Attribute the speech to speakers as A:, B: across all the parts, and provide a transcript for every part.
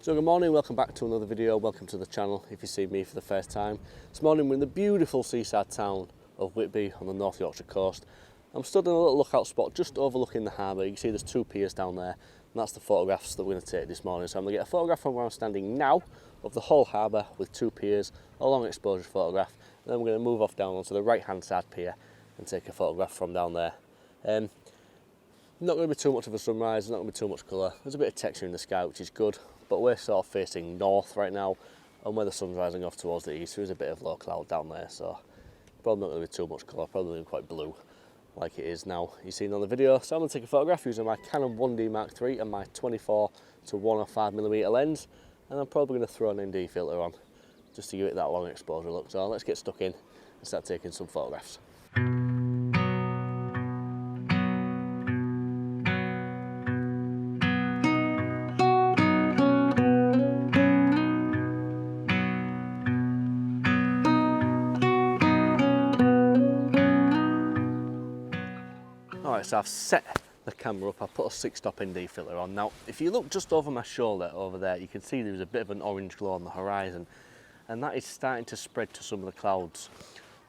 A: So good morning, welcome back to another video, welcome to the channel if you see me for the first time. This morning we're in the beautiful seaside town of Whitby on the North Yorkshire coast. I'm stood in a little lookout spot just overlooking the harbour. You can see there's two piers down there, and that's the photographs that we're going to take this morning. So I'm going to get a photograph from where I'm standing now of the whole harbour with two piers, a long exposure photograph, and then we're going to move off down onto the right hand side pier and take a photograph from down there. Not going to be too much of a sunrise, not going to be too much colour. There's a bit of texture in the sky which is good, but we're sort of facing north right now, and where the sun's rising off towards the east there is a bit of low cloud down there, so probably not going to be too much colour, probably going to be quite blue like it is now you've seen on the video. So I'm going to take a photograph using my Canon 1D Mark III and my 24 to 105mm lens, and I'm probably going to throw an ND filter on just to give it that long exposure look. So let's get stuck in and start taking some photographs. Alright, so I've set the camera up, I've put a 6-stop ND filter on. Now, if you look just over my shoulder over there, you can see there's a bit of an orange glow on the horizon, and that is starting to spread to some of the clouds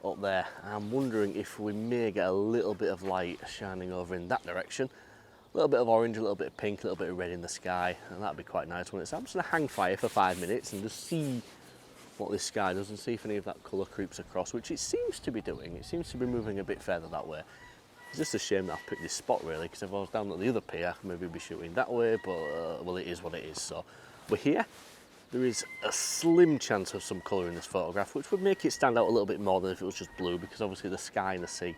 A: up there. I'm wondering if we may get a little bit of light shining over in that direction. A little bit of orange, a little bit of pink, a little bit of red in the sky, and that'd be quite nice, wouldn't it? So I'm just going to hang fire for 5 minutes and just see what this sky does and see if any of that colour creeps across, which it seems to be doing. It seems to be moving a bit further that way. It's just a shame that I've picked this spot really, because if I was down at the other pier, maybe I'd be shooting that way, but well, it is what it is. So we're here. There is a slim chance of some colour in this photograph, which would make it stand out a little bit more than if it was just blue, because obviously the sky and the sea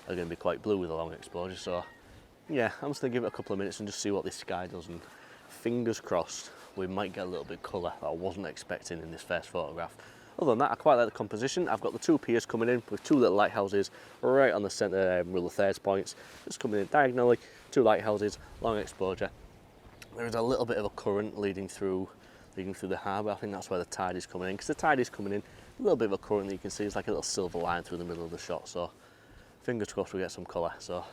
A: are going to be quite blue with a long exposure. So yeah, I'm just going to give it a couple of minutes and just see what this sky does, and fingers crossed we might get a little bit of colour that I wasn't expecting in this first photograph. Other than that, I quite like the composition. I've got the two piers coming in with two little lighthouses right on the centre rule of thirds points. Just coming in diagonally, two lighthouses, long exposure. There is a little bit of a current leading through the harbour. I think that's where the tide is coming in, because the tide is coming in. A little bit of a current that you can see. It's like a little silver line through the middle of the shot. So fingers crossed we get some colour. So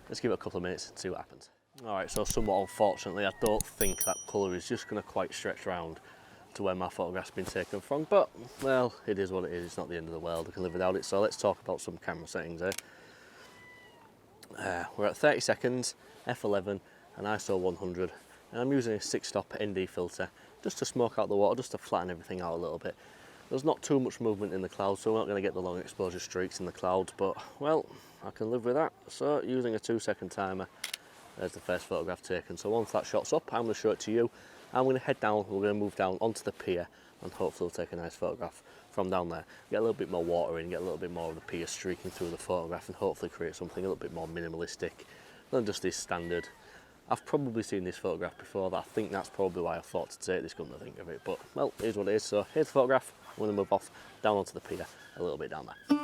A: let's give it a couple of minutes and see what happens. Alright, so somewhat unfortunately, I don't think that colour is just going to quite stretch around to where my photograph's been taken from, but well, it is what it is. It's not the end of the world, I can live without it. So let's talk about some camera settings here. We're at 30 seconds, f11 and ISO 100, and I'm using a 6-stop ND filter just to smoke out the water, just to flatten everything out a little bit. There's not too much movement in the clouds, so we're not going to get the long exposure streaks in the clouds, but well, I can live with that. So using a 2-second timer, there's the first photograph taken. So once that shot's up, I'm going to show it to you. I'm going to head down, we're going to move down onto the pier, and hopefully we'll take a nice photograph from down there. Get a little bit more water in, get a little bit more of the pier streaking through the photograph, and hopefully create something a little bit more minimalistic than just this standard. I've probably seen this photograph before, I think that's probably why I thought to take this, come to think of it, but well, here's what it is. So here's the photograph. I'm going to move off down onto the pier a little bit down there.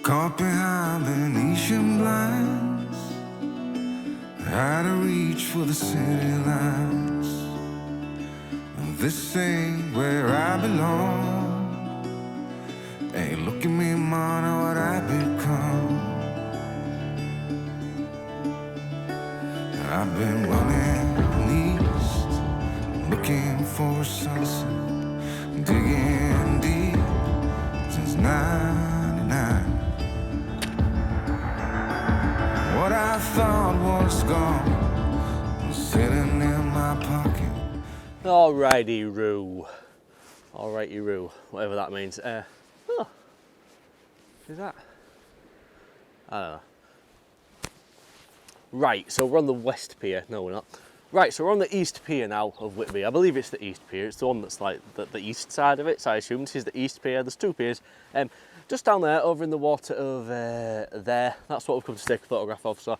B: Caught behind Venetian blinds, out of reach for the city lights. This ain't where I belong. Hey, look at me, man, what I've become. I've been running east, looking for a sunset, digging deep since '99. What I thought was gone was sitting in my pocket.
A: Alrighty-roo. Alrighty-roo. Whatever that means. Oh. Is that? I don't know. Right, so we're on the west pier. No, we're not. Right, so we're on the east pier now of Whitby. I believe it's the east pier. It's the one that's like the east side of it. So I assume this is the east pier. There's two piers. Just down there, over in the water of there. That's what we've come to take a photograph of. So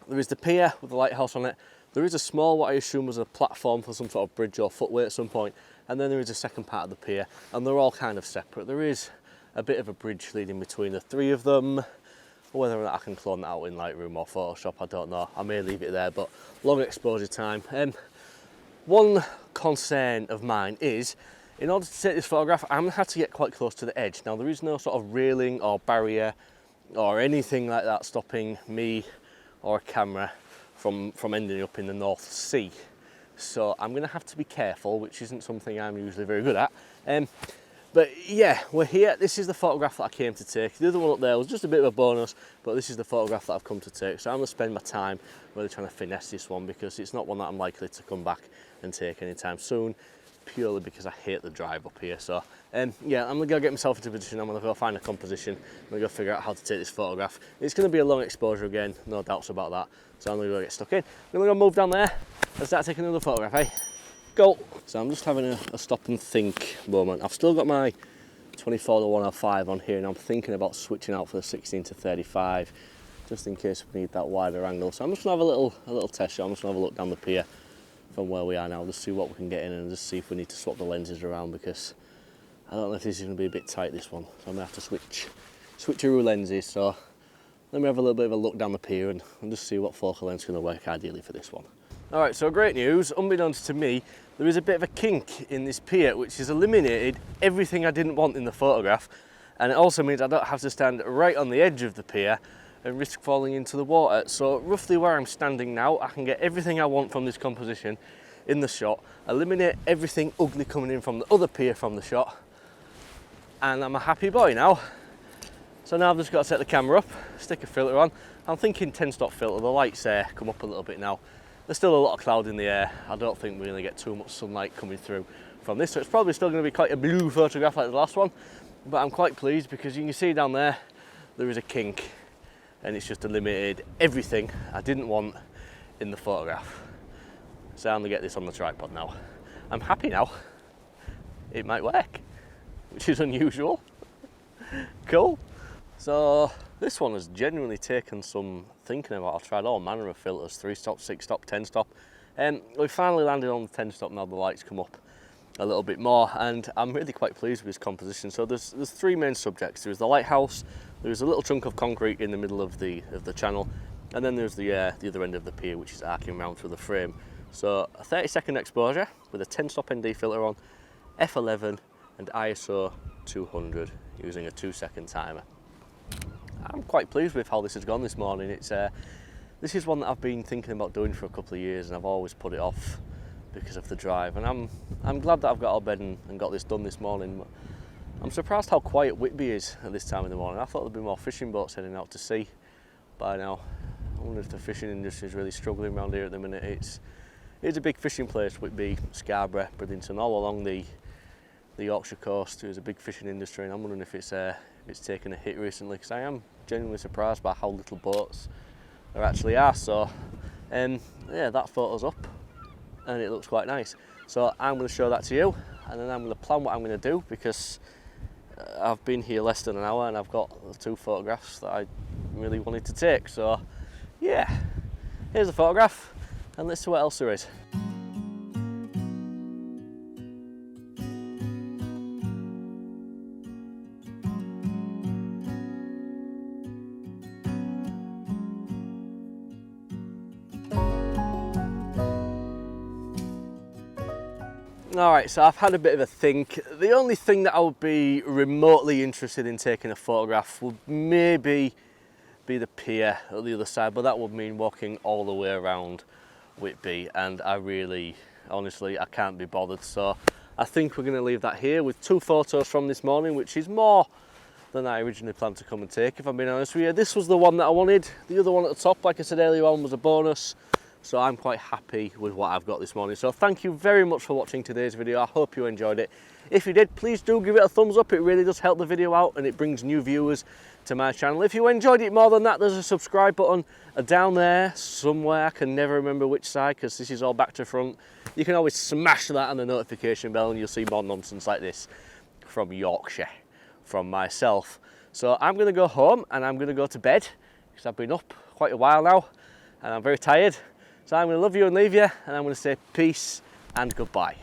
A: there is the pier with the lighthouse on it. There is a small, what I assume was a platform for some sort of bridge or footway at some point. And then there is a second part of the pier, and they're all kind of separate. There is a bit of a bridge leading between the three of them. Whether or not I can clone that out in Lightroom or Photoshop, I don't know. I may leave it there, but long exposure time. One concern of mine is In order to take this photograph, I'm going to have to get quite close to the edge. Now, there is no sort of railing or barrier or anything like that stopping me or a camera from ending up in the North Sea. So I'm going to have to be careful, which isn't something I'm usually very good at. But yeah, we're here. This is the photograph that I came to take. The other one up there was just a bit of a bonus, but this is the photograph that I've come to take. So I'm going to spend my time really trying to finesse this one, because it's not one that I'm likely to come back and take anytime soon, purely because I hate the drive up here. So yeah, I'm going to go get myself into a position. I'm going to go find a composition. I'm going to go figure out how to take this photograph. It's going to be a long exposure again, no doubts about that. So I'm going to go get stuck in. I'm going to go move down there and start taking another photograph, eh? Go! So I'm just having a stop and think moment. I've still got my 24-105 on here, and I'm thinking about switching out for the 16-35, just in case we need that wider angle. So I'm just going to have a little test shot. I'm just going to have a look down the pier from where we are now, just see what we can get in and just see if we need to swap the lenses around, because I don't know if this is going to be a bit tight, this one. So I'm going to have to switcheroo lenses. So let me have a little bit of a look down the pier and just see what focal length is going to work ideally for this one. Alright, so great news. Unbeknownst to me, there is a bit of a kink in this pier which has eliminated everything I didn't want in the photograph, and it also means I don't have to stand right on the edge of the pier and risk falling into the water. So roughly where I'm standing now, I can get everything I want from this composition in the shot, eliminate everything ugly coming in from the other pier from the shot, and I'm a happy boy now. So now I've just got to set the camera up, stick a filter on. I'm thinking 10-stop filter. The lights there come up a little bit now. There's still a lot of cloud in the air. I don't think we're going to get too much sunlight coming through from this, so it's probably still going to be quite a blue photograph like the last one, but I'm quite pleased because you can see down there is a kink, and it's just eliminated everything I didn't want in the photograph. So I'm going to get this on the tripod now. I'm happy now. It might work, which is unusual. Cool. So this one has genuinely taken some thinking about. I've tried all manner of filters, 3-stop, 6-stop, 10-stop, and we finally landed on the 10-stop. Now the lights come up a little bit more, and I'm really quite pleased with this composition. So there's three main subjects. There's the lighthouse, there's a little chunk of concrete in the middle of the channel, and then there's the other end of the pier, which is arcing around through the frame. So a 30-second exposure with a 10-stop ND filter on, f11 and ISO 200 using a 2-second timer. I'm quite pleased with how this has gone this morning. This is one that I've been thinking about doing for a couple of years, and I've always put it off because of the drive, and I'm glad that I've got out of bed and got this done this morning. I'm surprised how quiet Whitby is at this time in the morning. I thought there'd be more fishing boats heading out to sea by now. I wonder if the fishing industry is really struggling around here at the minute. It's a big fishing place, Whitby, Scarborough, Bridlington, all along the Yorkshire coast. There's a big fishing industry, and I'm wondering if it's taken a hit recently, because I am genuinely surprised by how little boats there actually are. So yeah, that photo's up and it looks quite nice. So I'm going to show that to you, and then I'm going to plan what I'm going to do, because I've been here less than an hour and I've got the 2 photographs that I really wanted to take. So yeah, here's the photograph, and let's see what else there is. Alright, so I've had a bit of a think. The only thing that I would be remotely interested in taking a photograph would maybe be the pier at the other side, but that would mean walking all the way around Whitby, and honestly, I can't be bothered. So I think we're going to leave that here with 2 photos from this morning, which is more than I originally planned to come and take, if I'm being honest with you. This was the one that I wanted. The other one at the top, like I said earlier on, was a bonus. So I'm quite happy with what I've got this morning. So thank you very much for watching today's video. I hope you enjoyed it. If you did, please do give it a thumbs up. It really does help the video out, and it brings new viewers to my channel. If you enjoyed it more than that, there's a subscribe button down there somewhere. I can never remember which side, because this is all back to front. You can always smash that and the notification bell, and you'll see more nonsense like this from Yorkshire, from myself. So I'm going to go home and I'm going to go to bed, because I've been up quite a while now and I'm very tired. So I'm going to love you and leave you, and I'm going to say peace and goodbye.